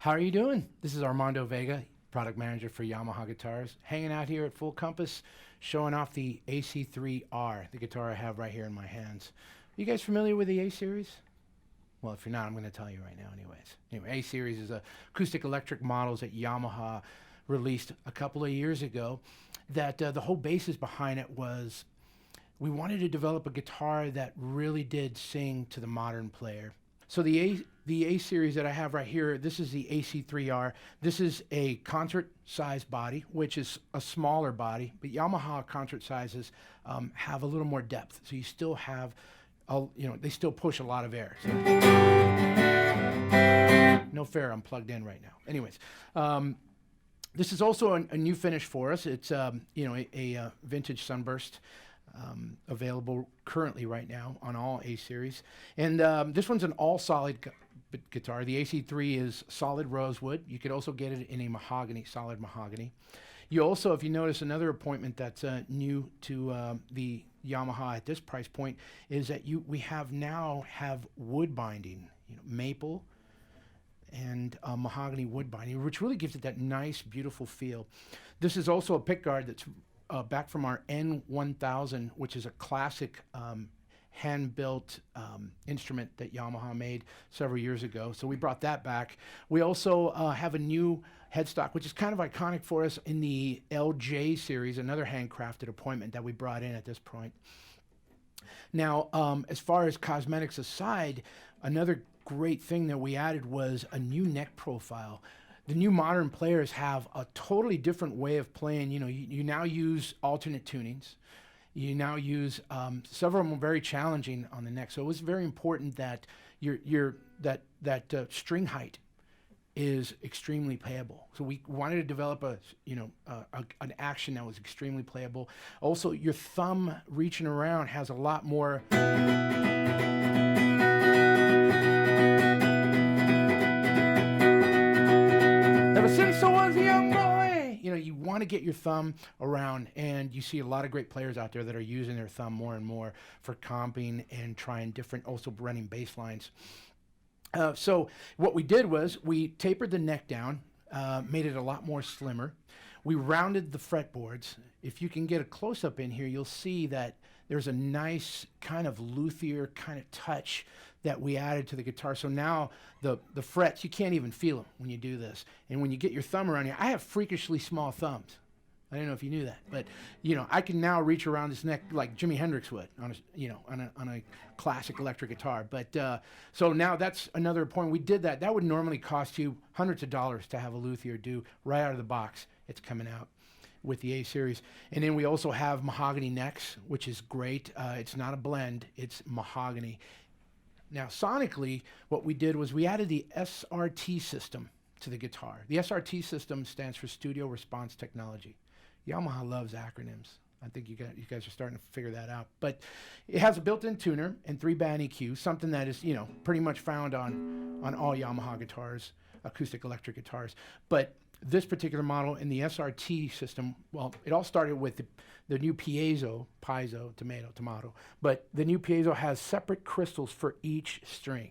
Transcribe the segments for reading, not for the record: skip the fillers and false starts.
How are you doing? This is Armando Vega, product manager for Yamaha Guitars, hanging out here at Full Compass, showing off the AC3R, the guitar I have right here in my hands. You guys familiar with the A series? Well, if you're not, I'm going to tell you right now anyways. Anyway, A series is acoustic electric models that Yamaha released a couple of years ago that the whole basis behind it was we wanted to develop a guitar that really did sing to the modern player. So the A series that I have right here, this is the AC3R. This is a concert size body, which is a smaller body, but Yamaha concert sizes have a little more depth. So you still have, they still push a lot of air. So no fair, I'm plugged in right now. Anyways, this is also a new finish for us. It's a vintage sunburst. Available currently right now on all A series, and this one's an all solid guitar. The AC3 is solid rosewood. You could also get it in a mahogany, solid mahogany. You also, if you notice, another appointment that's new to the Yamaha at this price point is that we now have wood binding, maple and mahogany wood binding, which really gives it that nice, beautiful feel. This is also a pickguard that's back from our N1000, which is a classic hand-built instrument that Yamaha made several years ago. So we brought that back. We also have a new headstock, which is kind of iconic for us in the LJ series, another handcrafted appointment that we brought in at this point. Now, as far as cosmetics aside, another great thing that we added was a new neck profile. The new modern players have a totally different way of playing. You now use alternate tunings. You now use several of them are very challenging on the neck. So it was very important that that string height is extremely playable. So we wanted to develop an action that was extremely playable. Also, your thumb reaching around has a lot more. Since I was a young boy, you want to get your thumb around, and you see a lot of great players out there that are using their thumb more and more for comping and trying different, also running bass lines. So what we did was we tapered the neck down, made it a lot more slimmer. We rounded the fretboards. If you can get a close-up in here, you'll see that there's a nice kind of luthier kind of touch that we added to the guitar. So now the frets, you can't even feel them when you do this. And when you get your thumb around here, I have freakishly small thumbs. I don't know if you knew that, but I can now reach around this neck like Jimi Hendrix would on a classic electric guitar. But so now that's another point. We did that. That would normally cost you hundreds of dollars to have a luthier do right out of the box. It's coming out with the A series. And then we also have mahogany necks, which is great. It's not a blend, it's mahogany. Now, sonically, what we did was we added the S.R.T system to the guitar. The S.R.T system stands for Studio Response Technology. Yamaha loves acronyms. I think you guys are starting to figure that out. But it has a built-in tuner and 3-band EQ, something that is, pretty much found on all Yamaha guitars, acoustic electric guitars. But this particular model in the S.R.T system, well, it all started with the new piezo, tomato, but the new piezo has separate crystals for each string.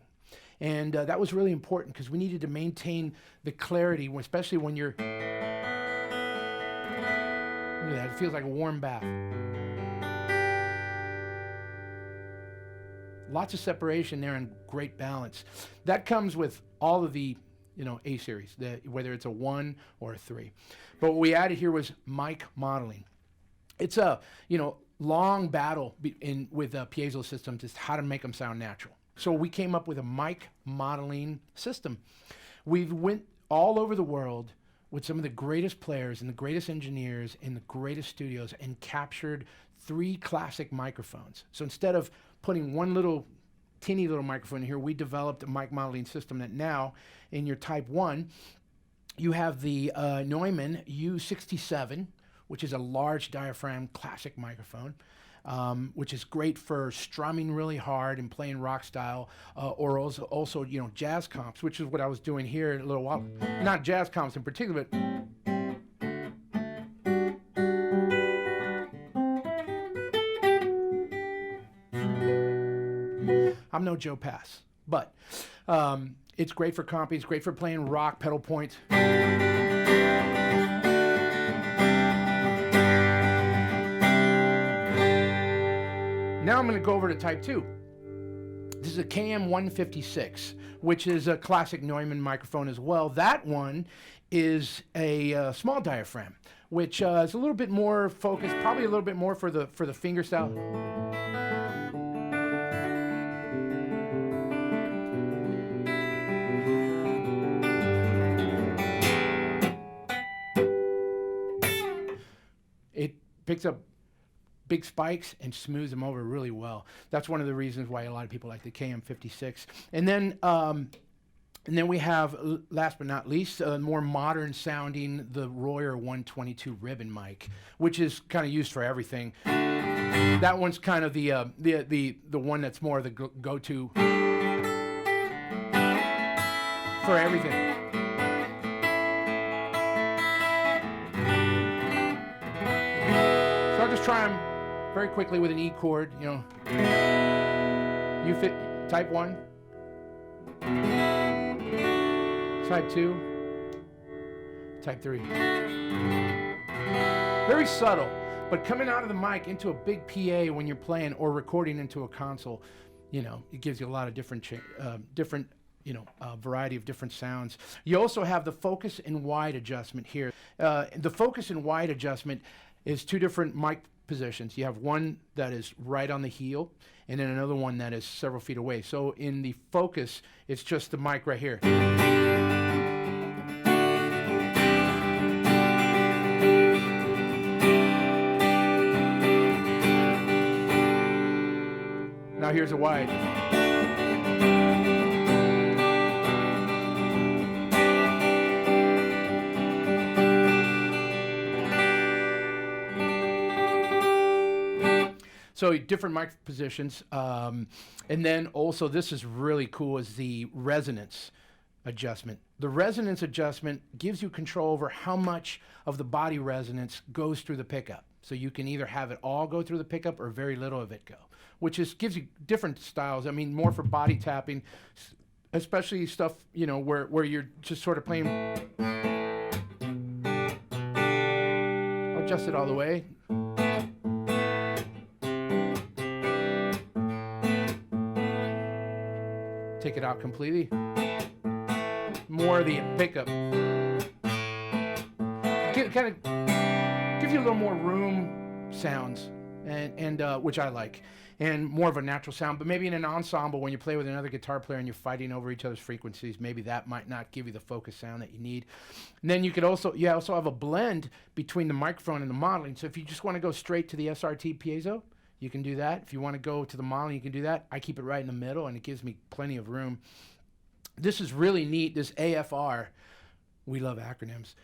And that was really important because we needed to maintain the clarity, especially when you're, look at that, it feels like a warm bath. Lots of separation there and great balance. That comes with all of the A series, whether it's a 1 or a 3. But what we added here was mic modeling. It's a long battle with piezo systems, is how to make them sound natural. So we came up with a mic modeling system. We went all over the world with some of the greatest players and the greatest engineers in the greatest studios and captured 3 classic microphones. So instead of putting one teeny little microphone here, we developed a mic modeling system that now in your type 1 you have the Neumann U67, which is a large diaphragm classic microphone, which is great for strumming really hard and playing rock style, or also jazz comps, which is what I was doing here in a little while. Not jazz comps in particular, but I'm no Joe Pass, But it's great for comping. It's great for playing rock pedal points. Now I'm going to go over to Type 2. This is a KM156, which is a classic Neumann microphone as well. That one is a small diaphragm, which is a little bit more focused, probably a little bit more for the fingerstyle. It picks up big spikes and smooths them over really well. That's one of the reasons why a lot of people like the KM56. And then we have, last but not least, more modern sounding, the Royer 122 ribbon mic, which is kind of used for everything. That one's kind of the one that's more the go-to for everything. So I'll just try them very quickly with an E chord, you know. You fit Type 1, Type 2, Type 3. Very subtle, but coming out of the mic into a big PA when you're playing or recording into a console, you know, it gives you a lot of different variety of different sounds. You also have the focus and wide adjustment here. The focus and wide adjustment is two different mic positions. You have one that is right on the heel, and then another one that is several feet away. So in the focus, it's just the mic right here. Now here's a wide. So different mic positions, and then also this is really cool, is the resonance adjustment. The resonance adjustment gives you control over how much of the body resonance goes through the pickup. So you can either have it all go through the pickup or very little of it go, which gives you different styles. I mean, more for body tapping, especially stuff, you know, where you're just sort of playing. I'll adjust it all the way. Take it out completely. More of the pickup. Kind of gives you a little more room sounds, and which I like, and more of a natural sound. But maybe in an ensemble, when you play with another guitar player and you're fighting over each other's frequencies, maybe that might not give you the focus sound that you need. And then you also have a blend between the microphone and the modeling. So if you just want to go straight to the S.R.T. piezo, you can do that. If you want to go to the modeling, you can do that. I keep it right in the middle, and it gives me plenty of room. This is really neat, this AFR. We love acronyms.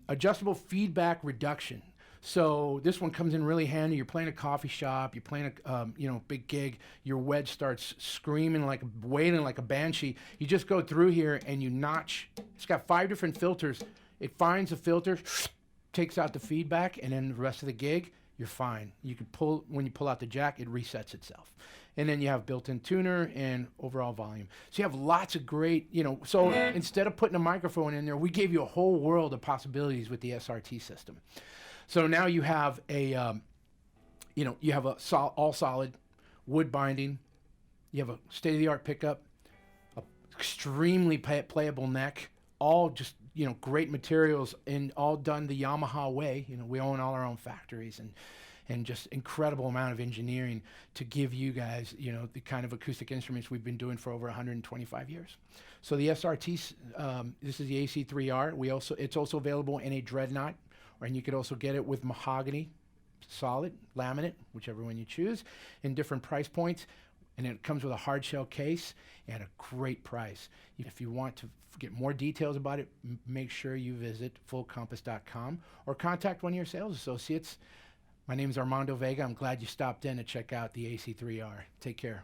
Adjustable feedback reduction. So this one comes in really handy. You're playing a coffee shop, you're playing a big gig, your wedge starts screaming, wailing like a banshee. You just go through here and you notch. It's got 5 different filters. It finds a filter, takes out the feedback, and then the rest of the gig, you're fine. You can pull, when you pull out the jack, it resets itself. And then you have built-in tuner and overall volume. So you have lots of great, so instead of putting a microphone in there, we gave you a whole world of possibilities with the S.R.T. system. So now you have a, you have a all solid wood binding. You have a state-of-the-art pickup, a extremely playable neck, all just, great materials, and all done the Yamaha way. We own all our own factories, and just incredible amount of engineering to give you guys, the kind of acoustic instruments we've been doing for over 125 years. So the S.R.T, this is the AC3R. It's also available in a dreadnought, and you could also get it with mahogany, solid, laminate, whichever one you choose, in different price points. And it comes with a hard shell case and a great price. If you want to get more details about it, make sure you visit fullcompass.com or contact one of your sales associates. My name is Armando Vega. I'm glad you stopped in to check out the AC3R. Take care.